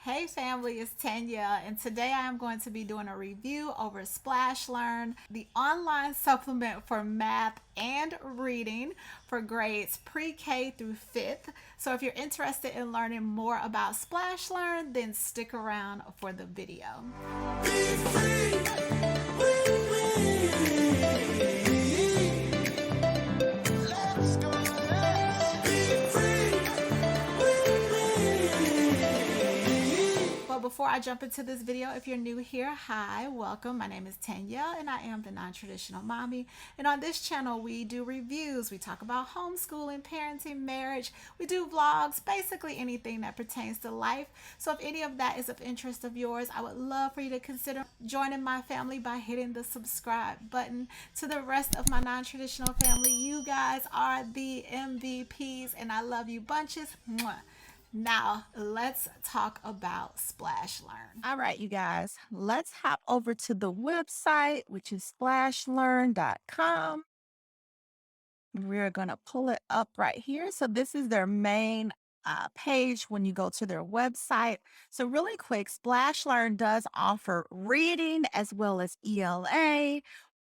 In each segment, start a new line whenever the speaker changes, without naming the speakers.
Hey family, it's Tanya, and today I am going to be doing a review over SplashLearn, the online supplement for math and reading for grades pre-K through 5th. So if you're interested in learning more about SplashLearn, then stick around for the video. Be But before I jump into this video, if you're new here, hi, welcome. My name is Tanya and I am the non-traditional mommy. And on this channel, we do reviews. We talk about homeschooling, parenting, marriage. We do vlogs, basically anything that pertains to life. So if any of that is of interest of yours, I would love for you to consider joining my family by hitting the subscribe button. To the rest of my non-traditional family, you guys are the MVPs and I love you bunches. Mwah. Now, let's talk about SplashLearn.
All right, you guys, let's hop over to the website, which is SplashLearn.com. We're going to pull it up right here. So this is their main page when you go to their website. So really quick, SplashLearn does offer reading as well as ELA.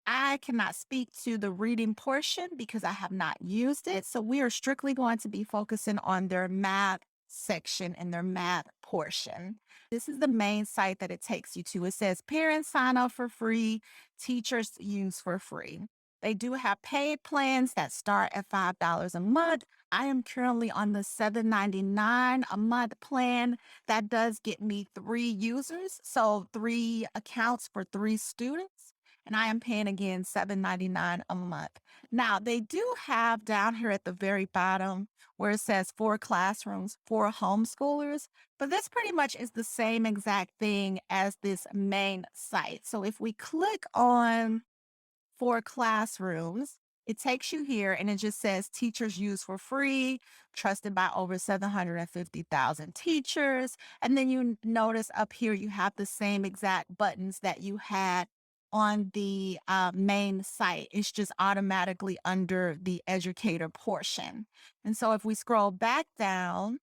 I cannot speak to the reading portion because I have not used it. So we are strictly going to be focusing on their math section and their math portion. This is the main site that it takes you to. It says parents sign up for free, teachers use for free. They do have paid plans that start at $5 a month. I am currently on the $7.99 a month plan. That does get me 3 users, so 3 accounts for 3 students. And I am paying again $7.99 a month. Now, they do have down here at the very bottom where it says 4 classrooms for homeschoolers, but this pretty much is the same exact thing as this main site. So if we click on 4 classrooms, it takes you here and it just says teachers use for free, trusted by over 750,000 teachers. And then you notice up here, you have the same exact buttons that you had on the main site. It's just automatically under the educator portion. And so if we scroll back down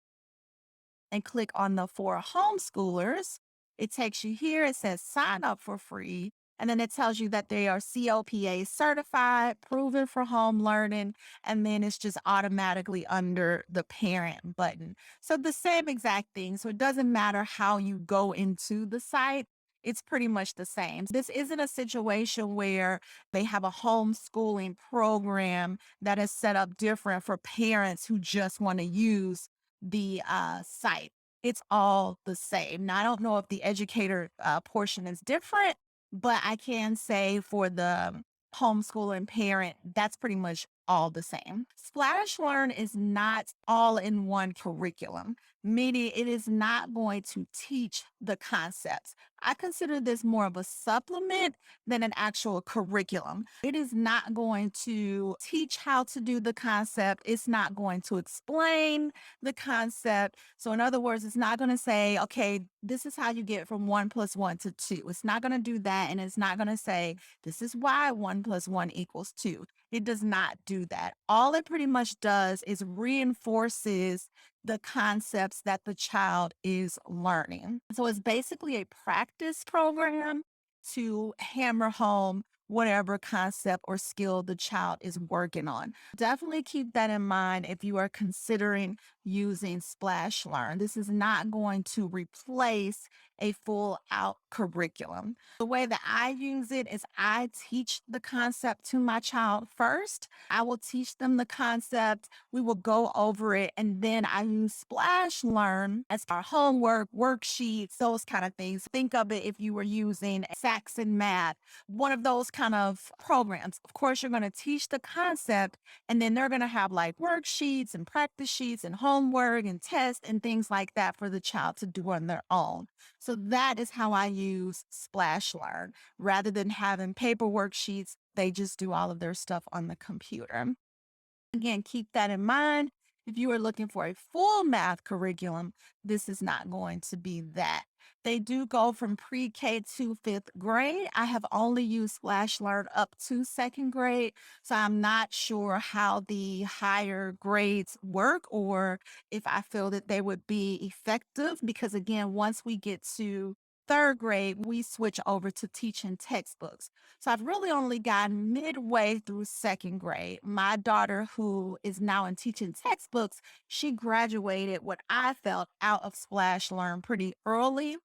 and click on the for homeschoolers, it takes you here. It says sign up for free. And then it tells you that they are COPA certified, proven for home learning. And then it's just automatically under the parent button. So the same exact thing. So it doesn't matter how you go into the site. It's pretty much the same. This isn't a situation where they have a homeschooling program that is set up different for parents who just want to use the site. It's all the same. Now, I don't know if the educator portion is different, but I can say for the homeschooling parent, that's pretty much all the same. Splash Learn is not all in one curriculum, meaning it is not going to teach the concepts. I consider this more of a supplement than an actual curriculum. It is not going to teach how to do the concept. It's not going to explain the concept. So, in other words, it's not going to say, okay, this is how you get from 1 + 1 to 2. It's not going to do that. And it's not going to say, this is why 1 + 1 = 2. It does not do that. All it pretty much does is reinforces the concepts that the child is learning. So it's basically a practice program to hammer home whatever concept or skill the child is working on. Definitely keep that in mind if you are considering using SplashLearn. This is not going to replace a full out curriculum. The way that I use it is I teach the concept to my child first. I will teach them the concept. We will go over it. And then I use SplashLearn as our homework, worksheets, those kind of things. Think of it if you were using Saxon Math, one of those kind of programs. Of course, you're going to teach the concept and then they're going to have like worksheets and practice sheets and homework and tests and things like that for the child to do on their own. So that is how I use SplashLearn. Rather than having paper worksheets, they just do all of their stuff on the computer. Again, keep that in mind. If you are looking for a full math curriculum, this is not going to be that. They do go from pre-K to fifth grade. I have only used SplashLearn up to second grade, so I'm not sure how the higher grades work or if I feel that they would be effective because, again, once we get to third grade, we switch over to teaching textbooks. So I've really only gotten midway through second grade. My daughter, who is now in teaching textbooks, she graduated what I felt out of SplashLearn pretty early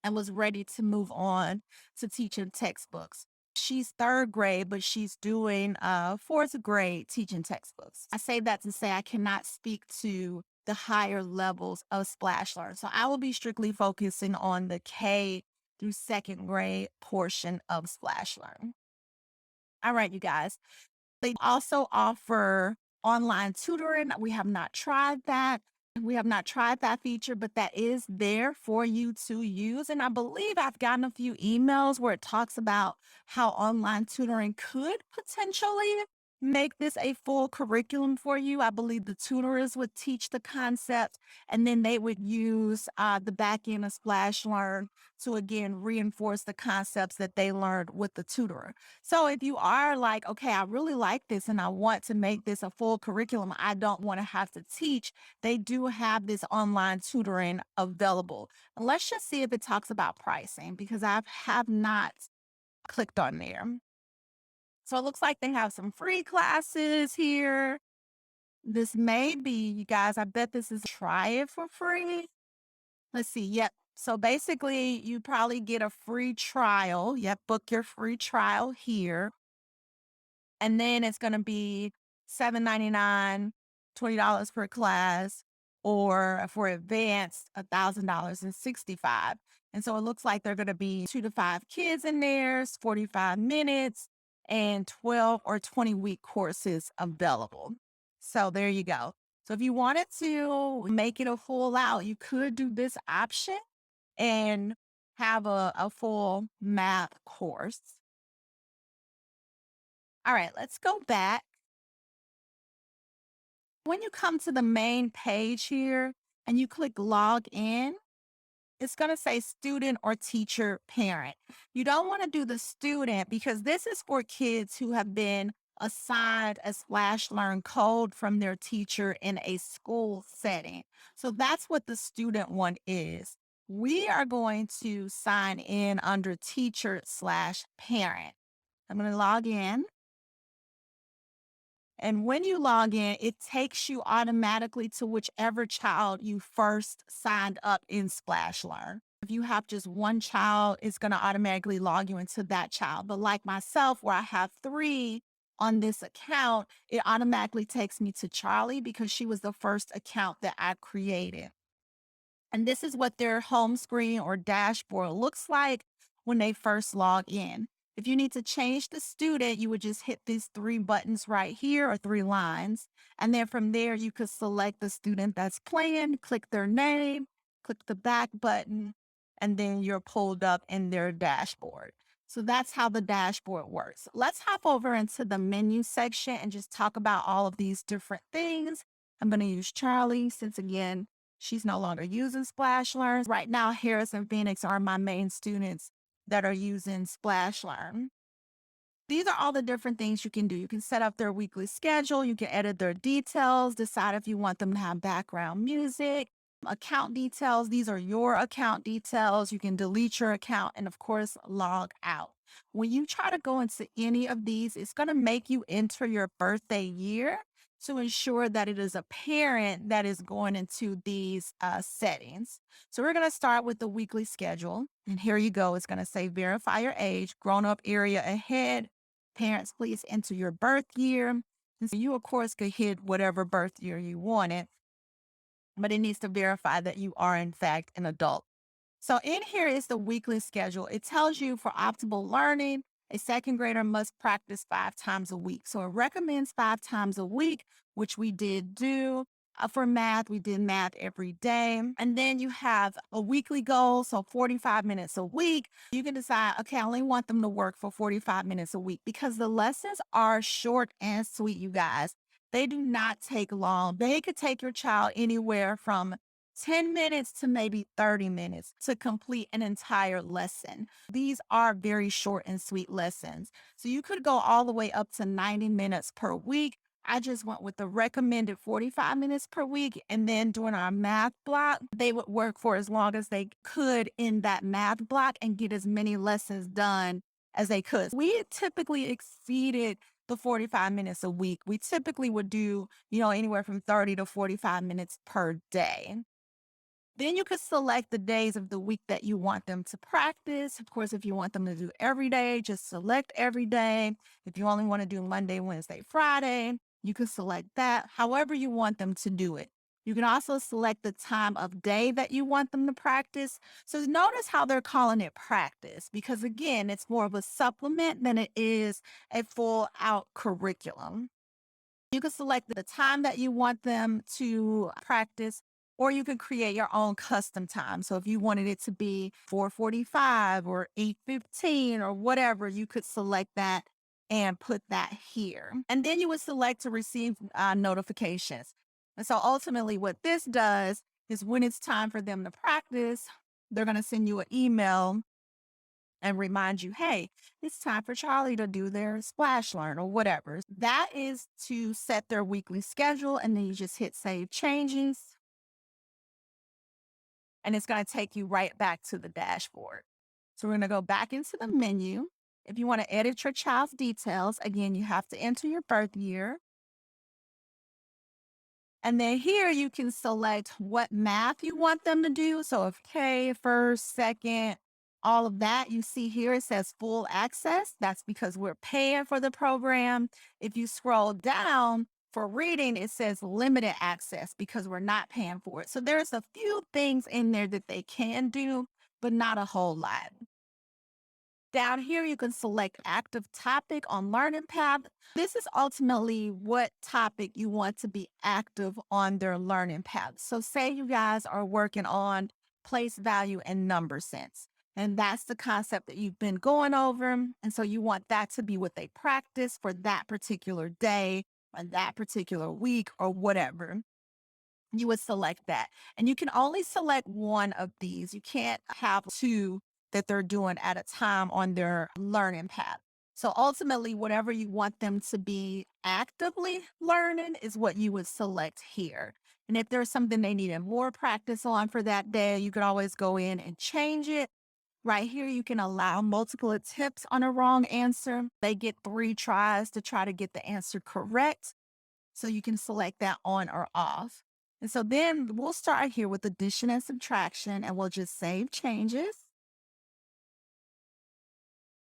and was ready to move on to teaching textbooks. She's third grade, but she's doing fourth grade teaching textbooks. I say that to say I cannot speak to the higher levels of SplashLearn. So I will be strictly focusing on the K through second grade portion of SplashLearn. All right, you guys. They also offer online tutoring. We have not tried that. We have not tried that feature, but that is there for you to use. And I believe I've gotten a few emails where it talks about how online tutoring could potentially make this a full curriculum for you. I believe the tutors would teach the concept and then they would use the back end of SplashLearn to again reinforce the concepts that they learned with the tutor. So if you are like, okay, I really like this and I want to make this a full curriculum, I don't want to have to teach, they do have this online tutoring available. And let's just see if it talks about pricing because I have not clicked on there. So it looks like they have some free classes here. This may be, you guys, I bet this is try it for free. Let's see. Yep. So basically, you probably get a free trial. Yep. Book your free trial here. And then it's gonna be $7.99, $20 per class, or for advanced, $1,000 and 65. And so it looks like they're gonna be 2 to 5 kids in there, 45 minutes, and 12 or 20-week courses available. So there you go. So if you wanted to make it a full out, you could do this option and have a full math course. All right, let's go back. When you come to the main page here and you click log in, it's going to say student or teacher parent. You don't want to do the student because this is for kids who have been assigned a SplashLearn code from their teacher in a school setting. So that's what the student one is. We are going to sign in under teacher slash parent. I'm going to log in. And when you log in, it takes you automatically to whichever child you first signed up in SplashLearn. If you have just one child, it's going to automatically log you into that child. But like myself, where I have three on this account, it automatically takes me to Charlie because she was the first account that I created. And this is what their home screen or dashboard looks like when they first log in. If you need to change the student, you would just hit these three buttons right here or three lines. And then from there, you could select the student that's playing, click their name, click the back button, and then you're pulled up in their dashboard. So that's how the dashboard works. Let's hop over into the menu section and just talk about all of these different things. I'm going to use Charlie since, again, she's no longer using SplashLearn. Right now, Harris and Phoenix are my main students that are using SplashLearn. These are all the different things you can do. You can set up their weekly schedule. You can edit their details, decide if you want them to have background music, account details. These are your account details. You can delete your account and, of course, log out. When you try to go into any of these, it's going to make you enter your birthday year to ensure that it is a parent that is going into these settings. So we're going to start with the weekly schedule. And here you go. It's going to say verify your age, grown up area ahead. Parents, please enter your birth year. And so you, of course, could hit whatever birth year you wanted, but it needs to verify that you are, in fact, an adult. So in here is the weekly schedule. It tells you for optimal learning, a second grader must practice 5 times a week. So it recommends 5 times a week, which we did do. For math, we did math every day. And then you have a weekly goal, so 45 minutes a week. You can decide, okay, I only want them to work for 45 minutes a week because the lessons are short and sweet, you guys. They do not take long. They could take your child anywhere from 10 minutes to maybe 30 minutes to complete an entire lesson. These are very short and sweet lessons. So you could go all the way up to 90 minutes per week. I just went with the recommended 45 minutes per week. And then during our math block, they would work for as long as they could in that math block and get as many lessons done as they could. We typically exceeded the 45 minutes a week. We typically would do, anywhere from 30 to 45 minutes per day. Then you could select the days of the week that you want them to practice. Of course, if you want them to do every day, just select every day. If you only want to do Monday, Wednesday, Friday, you can select that however you want them to do it. You can also select the time of day that you want them to practice. So notice how they're calling it practice because, again, it's more of a supplement than it is a full out curriculum. You can select the time that you want them to practice, or you can create your own custom time. So if you wanted it to be 4:45 or 8:15 or whatever, you could select that and put that here. And then you would select to receive notifications. And so ultimately what this does is when it's time for them to practice, they're going to send you an email and remind you, hey, it's time for Charlie to do their SplashLearn or whatever. That is to set their weekly schedule. And then you just hit save changes. And it's going to take you right back to the dashboard. So we're going to go back into the menu. If you want to edit your child's details, again, you have to enter your birth year. And then here you can select what math you want them to do. So if K, first, second, all of that you see here, it says full access. That's because we're paying for the program. If you scroll down for reading, it says limited access because we're not paying for it. So there's a few things in there that they can do, but not a whole lot. Down here, you can select active topic on learning path. This is ultimately what topic you want to be active on their learning path. So say you guys are working on place value and number sense. And that's the concept that you've been going over. And so you want that to be what they practice for that particular day or that particular week or whatever. You would select that. And you can only select one of these. You can't have two that they're doing at a time on their learning path. So ultimately, whatever you want them to be actively learning is what you would select here. And if there's something they needed more practice on for that day, you could always go in and change it. Right here, you can allow multiple attempts on a wrong answer. They get 3 tries to try to get the answer correct. So you can select that on or off. And so then we'll start here with addition and subtraction, and we'll just save changes.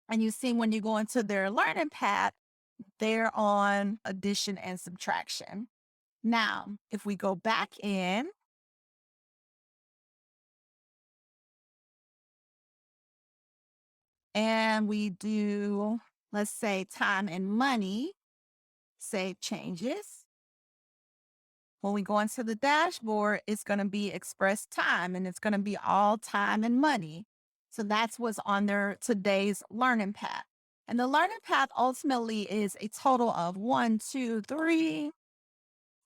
And you see when you go into their learning path, they're on addition and subtraction. Now, if we go back in and we do, let's say, time and money, save changes. When we go into the dashboard, it's going to be express time and it's going to be all time and money. So that's what's on their today's learning path. And the learning path ultimately is a total of 1, 2, 3,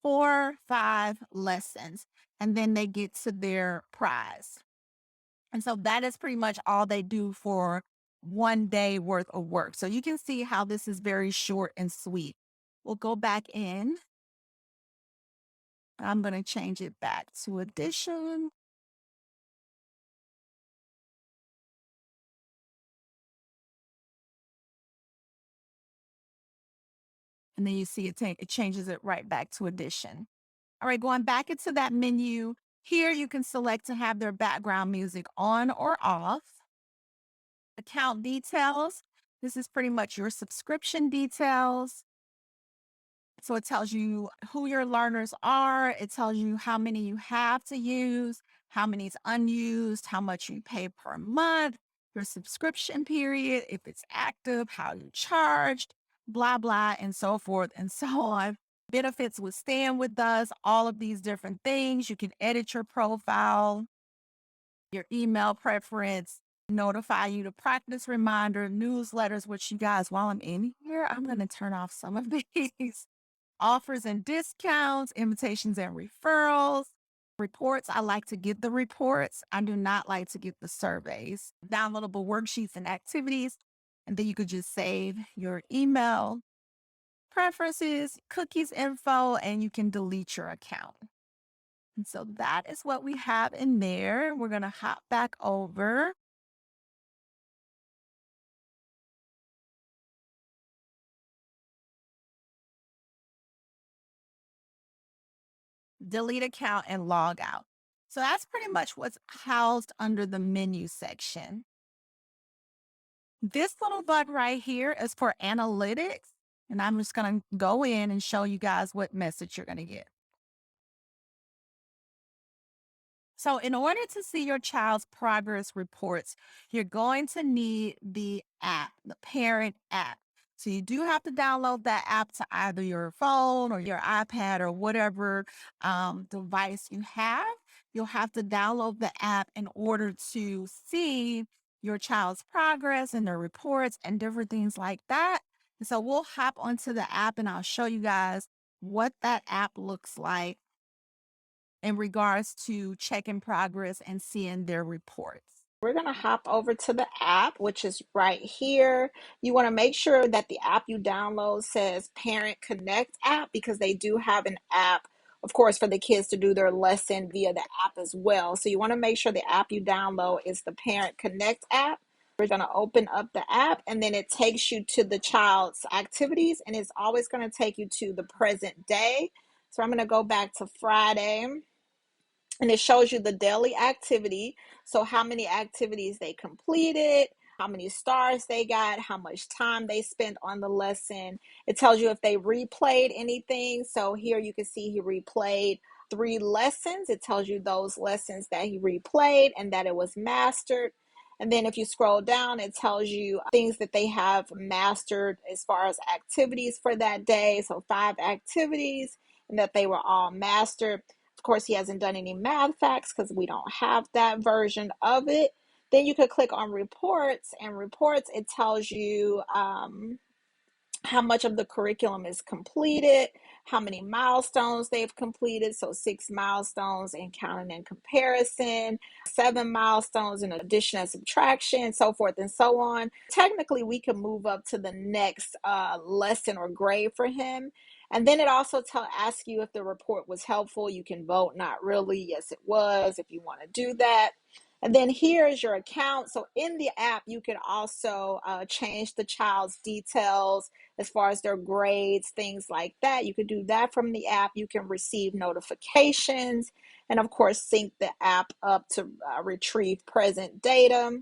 4, 5 lessons. And then they get to their prize. And so that is pretty much all they do for one day worth of work. So you can see how this is very short and sweet. We'll go back in. I'm going to change it back to addition. And then you see it changes it right back to addition. All right, going back into that menu, here you can select to have their background music on or off. Account details. This is pretty much your subscription details. So it tells you who your learners are. It tells you how many you have to use, how many is unused, how much you pay per month, your subscription period, if it's active, how you charged, blah, blah, and so forth and so on. Benefits with staying with us, all of these different things. You can edit your profile, your email preference, notify you to practice reminder, newsletters, which you guys, while I'm in here, I'm going to turn off some of these offers and discounts, invitations and referrals. Reports, I like to get the reports. I do not like to get the surveys. Downloadable worksheets and activities. And then you could just save your email, preferences, cookies info, and you can delete your account. And so that is what we have in there. We're going to hop back over, delete account, and log out. So that's pretty much what's housed under the menu section. This little button right here is for analytics. And I'm just going to go in and show you guys what message you're going to get. So, in order to see your child's progress reports, you're going to need the app, the parent app. So, you do have to download that app to either your phone or your iPad or whatever device you have. You'll have to download the app in order to see your child's progress and their reports and different things like that. And so, we'll hop onto the app and I'll show you guys what that app looks like in regards to checking progress and seeing their reports.
We're going to hop over to the app, which is right here. You want to make sure that the app you download says Parent Connect app, because they do have an app, of course, for the kids to do their lesson via the app as well. So you want to make sure the app you download is the Parent Connect app. We're going to open up the app and then it takes you to the child's activities, and it's always going to take you to the present day. So I'm going to go back to Friday, and it shows you the daily activity. So how many activities they completed, how many stars they got, how much time they spent on the lesson. It tells you if they replayed anything. So here you can see he replayed 3 lessons. It tells you those lessons that he replayed and that it was mastered. And then if you scroll down, it tells you things that they have mastered as far as activities for that day. So 5 activities, and that they were all mastered. Of course, he hasn't done any math facts because we don't have that version of it. Then you could click on reports, and reports, it tells you how much of the curriculum is completed, how many milestones they've completed. So 6 milestones in counting and comparison, 7 milestones in addition and subtraction, so forth and so on. Technically, we can move up to the next lesson or grade for him. And then it also asks you if the report was helpful. You can vote not really, yes it was, if you want to do that. And then here is your account. So in the app, you can also change the child's details as far as their grades, things like that. You can do that from the app. You can receive notifications and, of course, sync the app up to retrieve present data.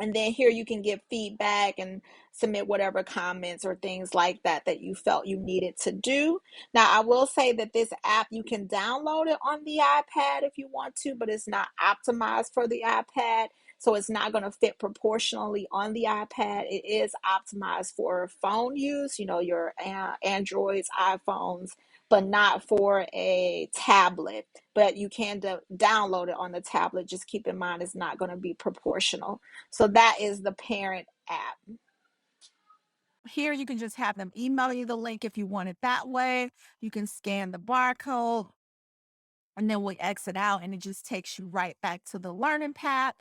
And then here you can give feedback and submit whatever comments or things like that that you felt you needed to do. Now, I will say that this app, you can download it on the iPad if you want to, but it's not optimized for the iPad. So it's not going to fit proportionally on the iPad. It is optimized for phone use, your Androids, iPhones, but not for a tablet. But you can download it on the tablet. Just keep in mind it's not going to be proportional. So that is the parent app.
Here, you can just have them email you the link if you want it that way. You can scan the barcode and then we exit out and it just takes you right back to the learning path.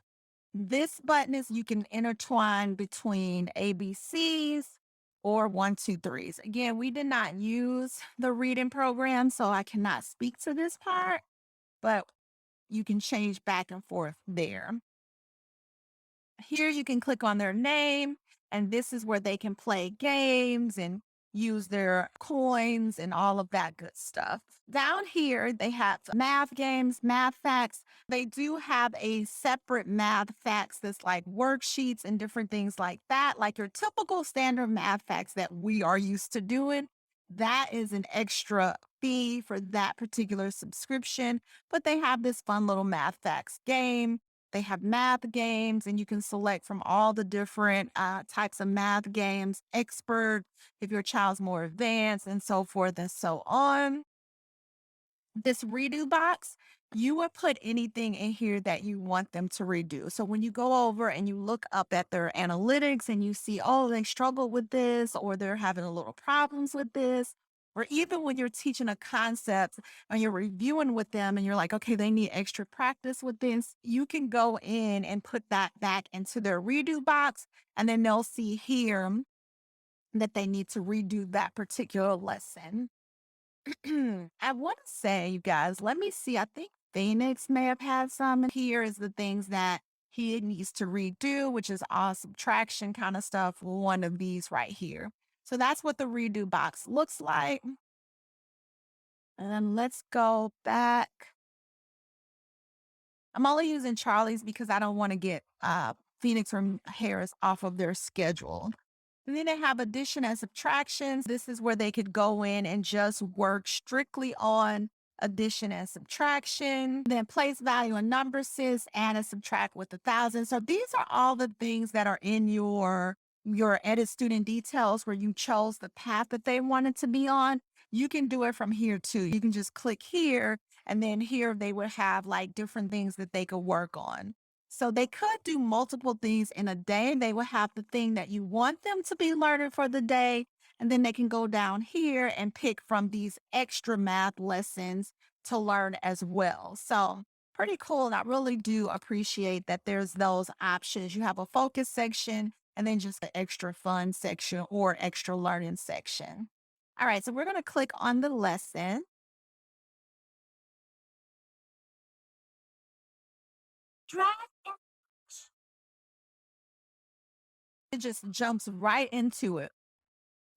This button is you can intertwine between ABCs or 1, 2, 3s. Again, we did not use the reading program, so I cannot speak to this part, but you can change back and forth there. Here you can click on their name, and this is where they can play games and use their coins and all of that good stuff. Down here, they have math games, math facts. They do have a separate math facts that's like worksheets and different things like that, like your typical standard math facts that we are used to doing. That is an extra fee for that particular subscription, but they have this fun little math facts game. They have math games, and you can select from all the different types of math games, expert, if your child's more advanced, and so forth and so on. This redo box, you would put anything in here that you want them to redo. So when you go over and you look up at their analytics and you see, oh, they struggle with this or they're having a little problems with this, Or even when you're teaching a concept and you're reviewing with them and you're like, okay, they need extra practice with this, you can go in and put that back into their redo box. And then they'll see here that they need to redo that particular lesson. I want to say, you guys, let me see. I think Phoenix may have had some. And here is the things that he needs to redo, which is all subtraction kind of stuff. One of these right here. So that's what the redo box looks like. And then let's go back. I'm only using Charlie's because I don't want to get Phoenix or Harris off of their schedule. And then they have addition and subtractions. This is where they could go in and just work strictly on addition and subtraction. Then place value and number sys, add and subtract with 1,000. So these are all the things that are in your edit student details where you chose the path that they wanted to be on. You can do it from here too. You can just click here, and then here they would have like different things that they could work on. So they could do multiple things in a day. They will have the thing that you want them to be learning for the day. And then they can go down here and pick from these extra math lessons to learn as well. So pretty cool. And I really do appreciate that there's those options. You have a focus section and then just the extra fun section or extra learning section. All right. So we're going to click on the lesson. Drag. It just jumps right into it.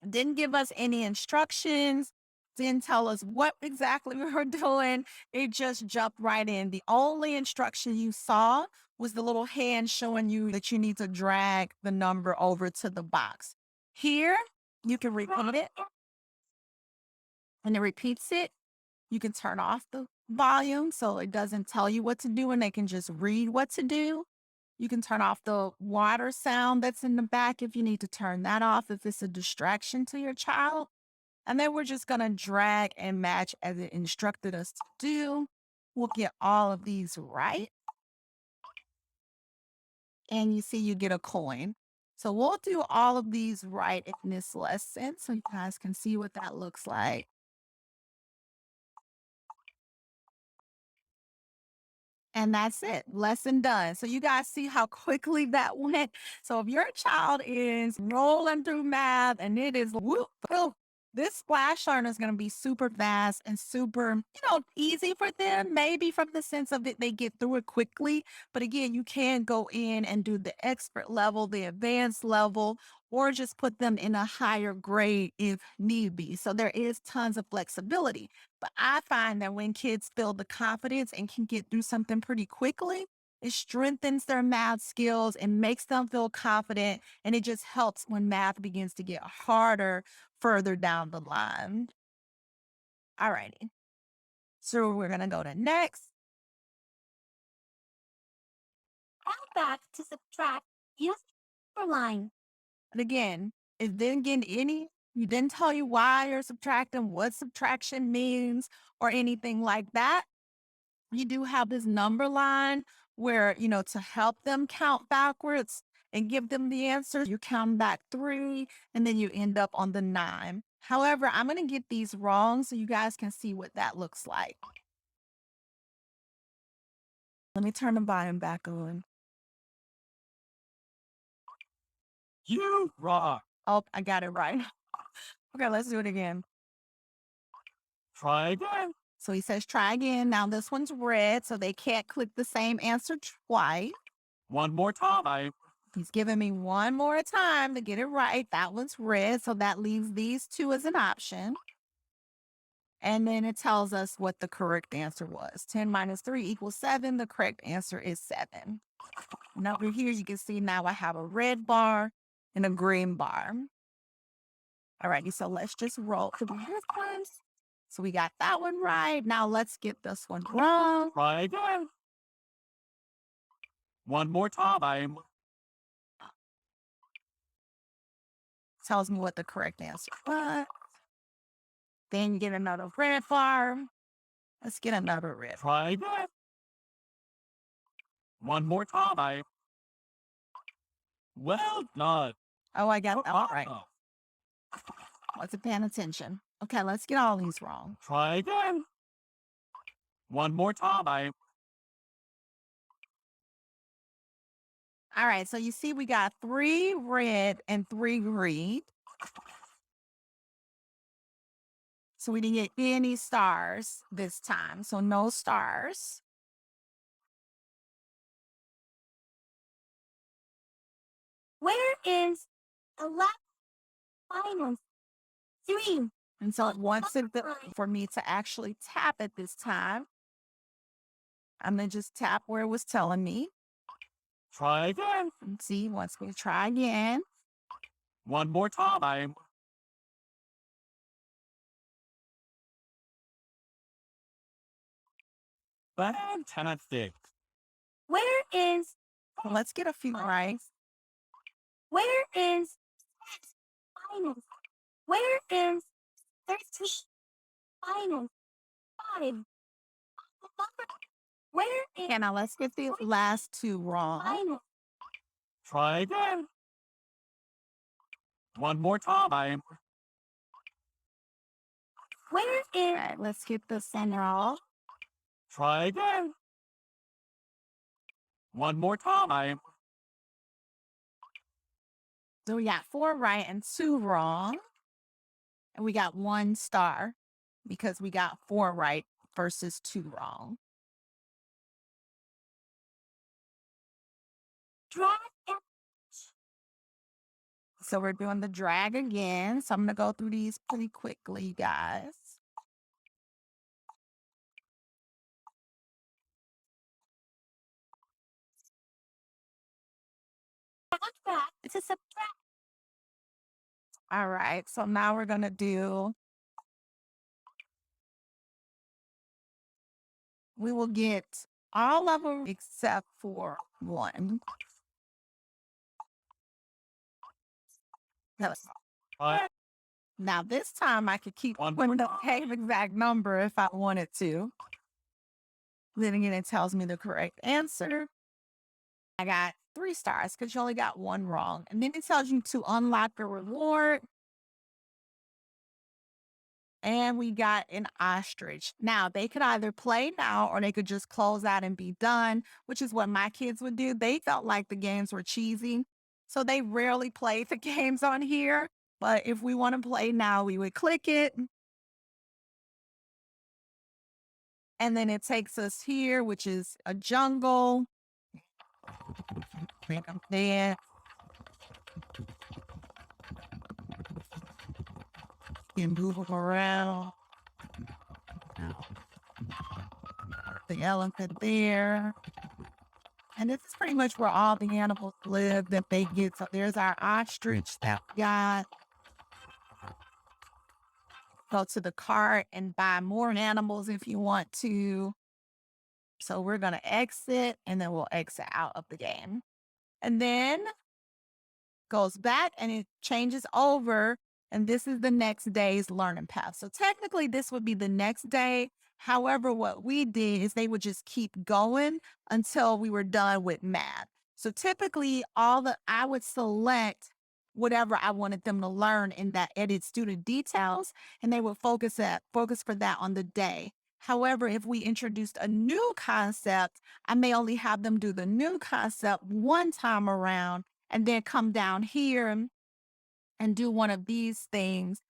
Didn't give us any instructions, didn't tell us what exactly we were doing. It just jumped right in. The only instruction you saw was the little hand showing you that you need to drag the number over to the box. Here, you can repeat it, and it repeats it. You can turn off the volume so it doesn't tell you what to do and they can just read what to do. You can turn off the water sound that's in the back if you need to turn that off if it's a distraction to your child. And then we're just going to drag and match as it instructed us to do. We'll get all of these right. And you see you get a coin. So we'll do all of these right in this lesson so you guys can see what that looks like. And that's it. Lesson done. So you guys see how quickly that went. So if your child is rolling through math and it is whoop, whoop, this SplashLearn is going to be super fast and super, easy for them. Maybe from the sense of it, they get through it quickly. But again, you can go in and do the expert level, the advanced level, or just put them in a higher grade if need be. So there is tons of flexibility. But I find that when kids feel the confidence and can get through something pretty quickly, it strengthens their math skills and makes them feel confident. And it just helps when math begins to get harder further down the line. All righty. So we're going to go to next. Add back to subtract. Use for line. And again, it didn't get you didn't tell you why you're subtracting, what subtraction means, or anything like that. You do have this number line where, to help them count backwards and give them the answer, you count back 3 and then you end up on the 9. However, I'm going to get these wrong so you guys can see what that looks like. Let me turn the volume back on. You rock. Oh, I got it right. Okay, let's do it again. Try again. So he says, try again. Now this one's red, so they can't click the same answer twice. One more time. He's giving me one more time to get it right. That one's red, so that leaves these two as an option. And then it tells us what the correct answer was. 10 minus 3 equals 7. The correct answer is 7. And over here, you can see now I have a red bar and a green bar. All righty, so let's just roll to the next one. So we got that one right. Now let's get this one wrong. Try again. One more time. Tells me what the correct answer was. Then you get another red bar. Let's get another red. Try again. One more time. Well done. Oh, I got that all right. Wasn't paying attention. Okay, let's get all these wrong.
Try again. One more time.
All right, so you see we got 3 red and 3 green. So we didn't get any stars this time. So no stars. Where is 11 minus 3? And so it wants it for me to actually tap it this time. I'm going to just tap where it was telling me.
Try again.
And see, once we try again.
One more time. Fantastic.
Where is, well, let's get a few right. Where is minus? Where is 13 minus 5? Where is, and now let's get the last 2 wrong. Minus.
Try again. One more time.
Where is, all right, let's get the center off.
Try again. One more time.
So we got 4 right and 2 wrong. And we got 1 star because we got 4 right versus 2 wrong. Drag. So we're doing the drag again. So I'm going to go through these pretty quickly, you guys. It's a subtract. All right. So now we're going to do, we will get all of them except for 1.
Try
Now this time I could keep
One.
putting the same exact number if I wanted to. Then again, it tells me the correct answer. I got 3 stars because you only got 1 wrong. And then it tells you to unlock the reward. And we got an ostrich. Now, they could either play now or they could just close out and be done, which is what my kids would do. They felt like the games were cheesy. So they rarely played the games on here. But if we want to play now, we would click it. And then it takes us here, which is a jungle. Click up there. You can move them around. The elephant there. And this is pretty much where all the animals live that they get. So there's our ostrich that we got. Go to the cart and buy more animals if you want to. So we're going to exit and then we'll exit out of the game. And then goes back and it changes over. And this is the next day's learning path. So technically this would be the next day. However, what we did is they would just keep going until we were done with math. So typically I would select whatever I wanted them to learn in that edit student details, and they would focus for that on the day. However, if we introduced a new concept, I may only have them do the new concept one time around and then come down here and do one of these things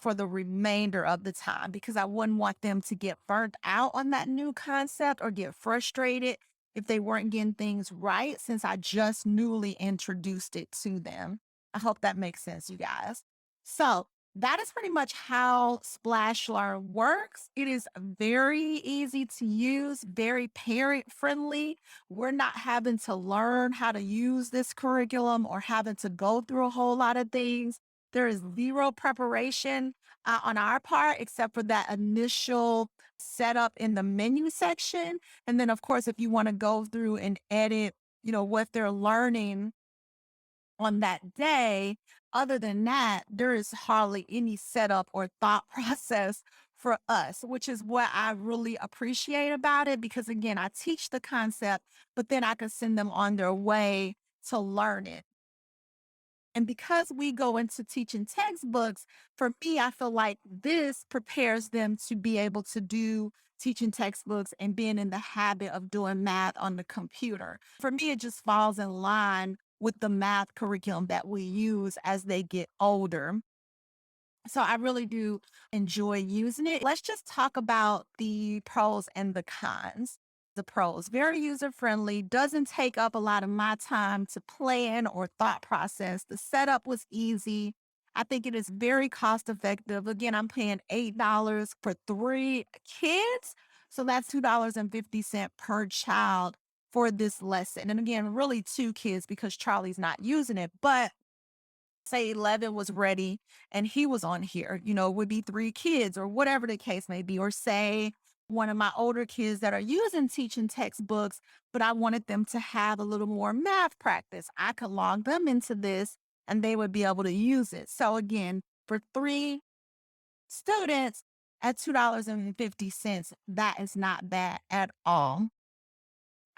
for the remainder of the time, because I wouldn't want them to get burnt out on that new concept or get frustrated if they weren't getting things right, since I just newly introduced it to them. I hope that makes sense, you guys. So that is pretty much how SplashLearn works. It is very easy to use, very parent friendly. We're not having to learn how to use this curriculum or having to go through a whole lot of things. There is zero preparation on our part, except for that initial setup in the menu section. And then, of course, if you want to go through and edit, what they're learning on that day, other than that, there is hardly any setup or thought process for us, which is what I really appreciate about it. Because again, I teach the concept, but then I can send them on their way to learn it. And because we go into teaching textbooks, for me, I feel like this prepares them to be able to do teaching textbooks and being in the habit of doing math on the computer. For me, it just falls in line with the math curriculum that we use as they get older. So I really do enjoy using it. Let's just talk about the pros and the cons. The pros, very user friendly, doesn't take up a lot of my time to plan or thought process. The setup was easy. I think it is very cost effective. Again, I'm paying $8 for 3 kids. So that's $2.50 per child for this lesson. And again, really 2 kids because Charlie's not using it. But say 11 was ready and he was on here, it would be 3 kids or whatever the case may be. Or say one of my older kids that are using teaching textbooks, but I wanted them to have a little more math practice. I could log them into this and they would be able to use it. So again, for 3 students at $2.50, that is not bad at all.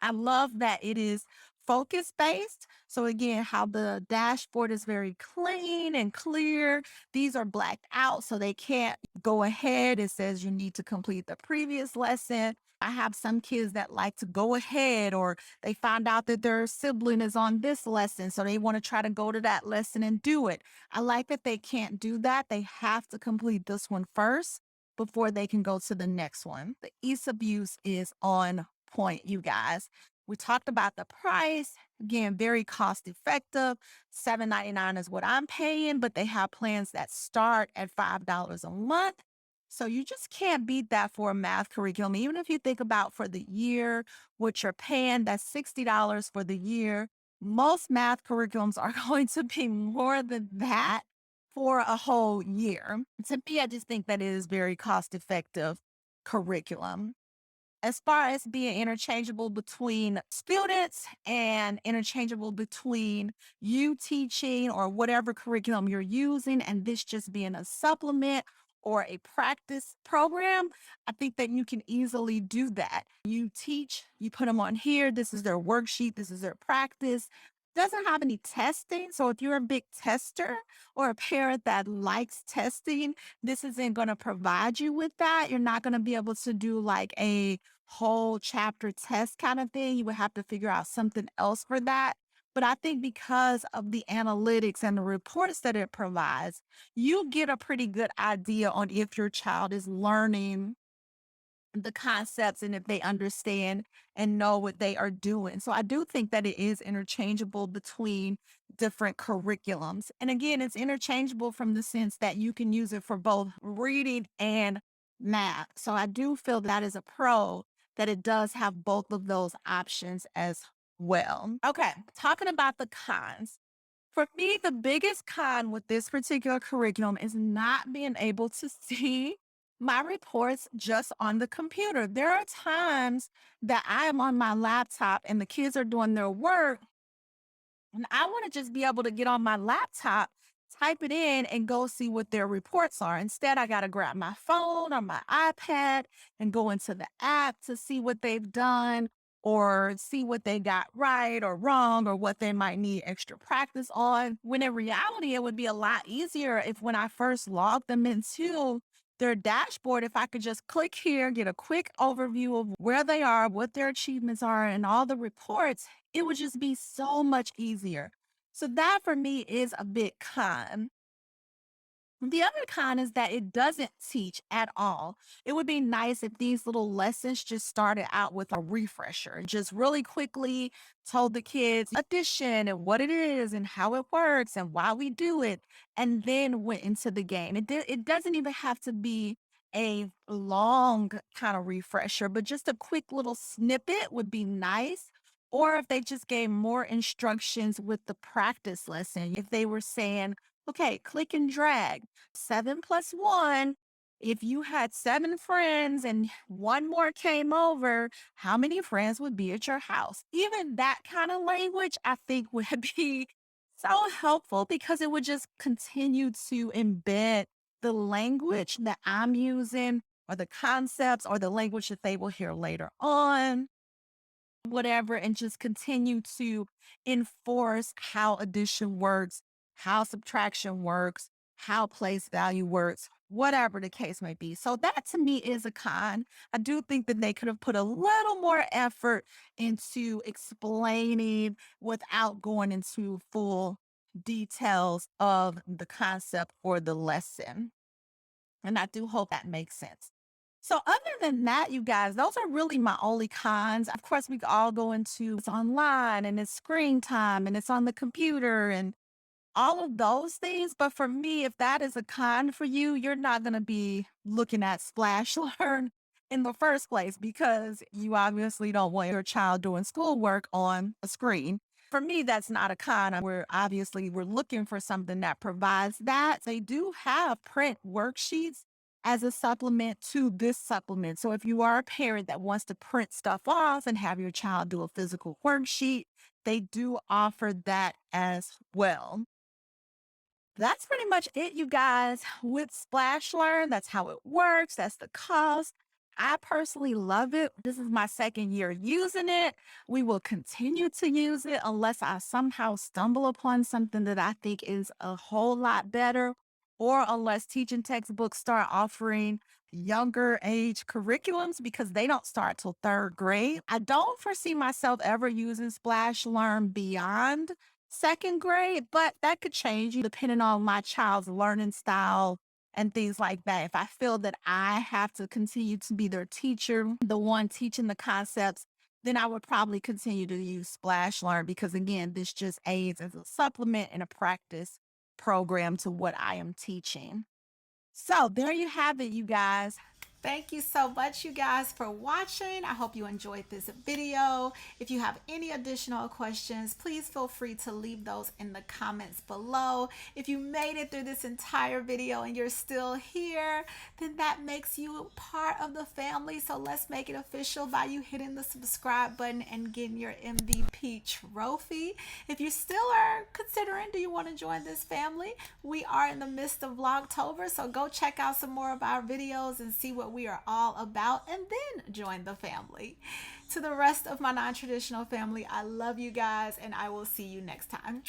I love that it is focus based. So again, how the dashboard is very clean and clear. These are blacked out so they can't go ahead. It says you need to complete the previous lesson. I have some kids that like to go ahead or they find out that their sibling is on this lesson. So they want to try to go to that lesson and do it. I like that they can't do that. They have to complete this one first before they can go to the next one. The ease of use is on point, you guys. We talked about the price. Again, very cost effective. $7.99 is what I'm paying, but they have plans that start at $5 a month. So you just can't beat that for a math curriculum. Even if you think about for the year, what you're paying, that's $60 for the year. Most math curriculums are going to be more than that for a whole year. To me, I just think that it is very cost effective curriculum. As far as being interchangeable between students and interchangeable between you teaching or whatever curriculum you're using, and this just being a supplement or a practice program, I think that you can easily do that. You teach, you put them on here. This is their worksheet, this is their practice. Doesn't have any testing. So if you're a big tester or a parent that likes testing, this isn't going to provide you with that. You're not going to be able to do like a whole chapter test kind of thing. You would have to figure out something else for that. But I think because of the analytics and the reports that it provides, you get a pretty good idea on if your child is learning the concepts and if they understand and know what they are doing. So I do think that it is interchangeable between different curriculums. And again, it's interchangeable from the sense that you can use it for both reading and math. So I do feel that is a pro that it does have both of those options as well. Okay, talking about the cons. For me, the biggest con with this particular curriculum is not being able to see my reports just on the computer. There are times that I am on my laptop and the kids are doing their work and I want to just be able to get on my laptop, type it in, and go see what their reports are. Instead, I got to grab my phone or my iPad and go into the app to see what they've done or see what they got right or wrong or what they might need extra practice on. When in reality, it would be a lot easier if when I first logged them into their dashboard, if I could just click here, get a quick overview of where they are, what their achievements are, and all the reports, it would just be so much easier. So that for me is a big con. The other con is that it doesn't teach at all. It would be nice if these little lessons just started out with a refresher, just really quickly told the kids addition and what it is and how it works and why we do it, and then went into the game. It doesn't even have to be a long kind of refresher, but just a quick little snippet would be nice. Or if they just gave more instructions with the practice lesson, if they were saying, okay, click and drag 7 plus 1. If you had 7 friends and one more came over, how many friends would be at your house? Even that kind of language, I think, would be so helpful because it would just continue to embed the language that I'm using or the concepts or the language that they will hear later on, whatever, and just continue to enforce how addition works how subtraction works, how place value works, whatever the case may be. So that to me is a con. I do think that they could have put a little more effort into explaining without going into full details of the concept or the lesson. And I do hope that makes sense. So other than that, you guys, those are really my only cons. Of course, we could all go into it's online and it's screen time and it's on the computer and all of those things. But for me, if that is a con for you, you're not going to be looking at Splash Learn in the first place because you obviously don't want your child doing schoolwork on a screen. For me, that's not a con. We're looking for something that provides that. They do have print worksheets as a supplement to this supplement. So if you are a parent that wants to print stuff off and have your child do a physical worksheet, they do offer that as well. That's pretty much it, you guys, with SplashLearn. That's how it works. That's the cost. I personally love it. This is my second year using it. We will continue to use it unless I somehow stumble upon something that I think is a whole lot better, or unless teaching textbooks start offering younger age curriculums because they don't start till third grade. I don't foresee myself ever using SplashLearn beyond second grade, but that could change depending on my child's learning style and things like that. If I feel that I have to continue to be their teacher, the one teaching the concepts, then I would probably continue to use Splash Learn because, again, this just aids as a supplement and a practice program to what I am teaching. So there you have it, you guys.
Thank you so much, you guys, for watching. I hope you enjoyed this video. If you have any additional questions, please feel free to leave those in the comments below. If you made it through this entire video and you're still here, then that makes you part of the family. So let's make it official by you hitting the subscribe button and getting your MVP trophy. If you still are considering, do you want to join this family? We are in the midst of Vlogtober, so go check out some more of our videos and see what we are all about, and then join the family. To the rest of my non-traditional family, I love you guys, and I will see you next time.